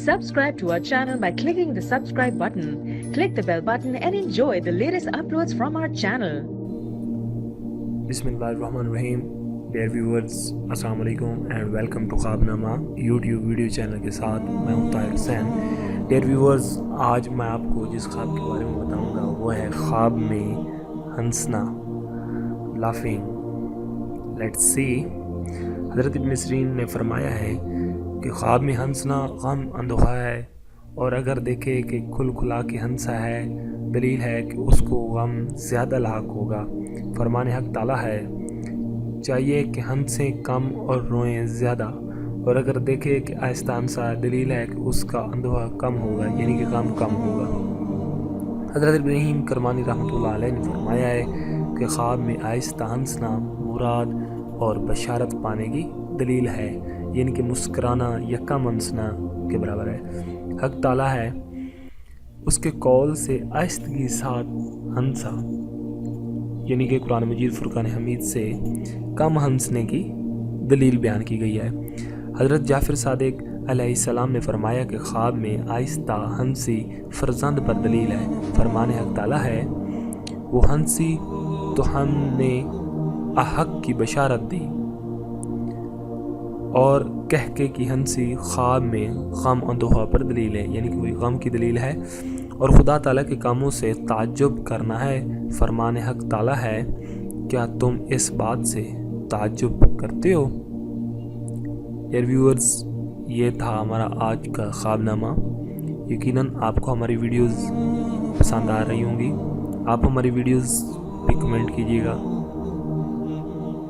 Subscribe to our channel by clicking the subscribe button. Click the bell button and enjoy the latest uploads from our channel. Bismillahirrahmanirrahim. Dear viewers, Assalamu alaikum and welcome to ख्वाबनामा YouTube video channel के साथ मैं हूं Tahir Hussain. Dear viewers, आज मैं आपको जिस ख्वाब के बारे में बताऊंगा वो है ख्वाब में हंसना, लाफिंग. Let's see. हज़रत इब्न सिरीन ने फरमाया है कि ख्वाब में हंसना गम अंदोहा है, और अगर देखे कि खुल खुला के हंसा है दलील है कि उसको गम ज़्यादा लाक होगा. फरमान हक ताला है चाहिए कि हंसें कम और रोएं ज़्यादा, और अगर देखे कि आहिस्ता हंसा दलील है कि उसका अंदोहा कम होगा, यानी कि गम कम होगा. हज़रत इब्राहीम करमानी रहमतुल्लाह अलैह ने फरमाया है कि ख्वाब में आहिस्ता हंसना मुराद और बशारत पाने की दलील है, यानी कि मुस्कराना या कम हंसना के बराबर है. हक ताला है उसके कौल से आहिस्तगी साथ हंसा, यानी कि कुरान मजीद फुरकान हमीद से कम हंसने की दलील बयान की गई है. हज़रत जाफ़र सादिक अलैहिस्सलाम ने फरमाया कि ख्वाब में आहिस्ता हंसी फ़र्जंद पर दलील है. फरमान हक ताला है वो हंसी तो हमने अहक की बशारत दी, और कह के की हंसी ख्वाब में गम अंदोहा पर दलील है, यानी कि कोई गम की दलील है और खुदा ताला के कामों से ताज्जुब करना है. फरमान हक ताला है क्या तुम इस बात से ताज्जुब करते हो. यार व्यूअर्स, ये था हमारा आज का ख्वाबनामा. यकीनन आपको हमारी वीडियोस पसंद आ रही होंगी. आप हमारी वीडियोस पे कमेंट कीजिएगा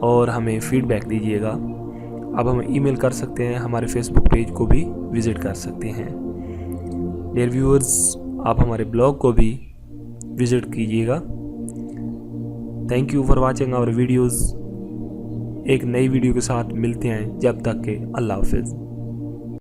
और हमें फीडबैक दीजिएगा. आप हमें ईमेल कर सकते हैं, हमारे फेसबुक पेज को भी विज़िट कर सकते हैं. डियर व्यूअर्स, आप हमारे ब्लॉग को भी विज़िट कीजिएगा. Thank you for watching our videos. एक नई वीडियो के साथ मिलते हैं, जब तक के अल्लाह हाफ़िज़.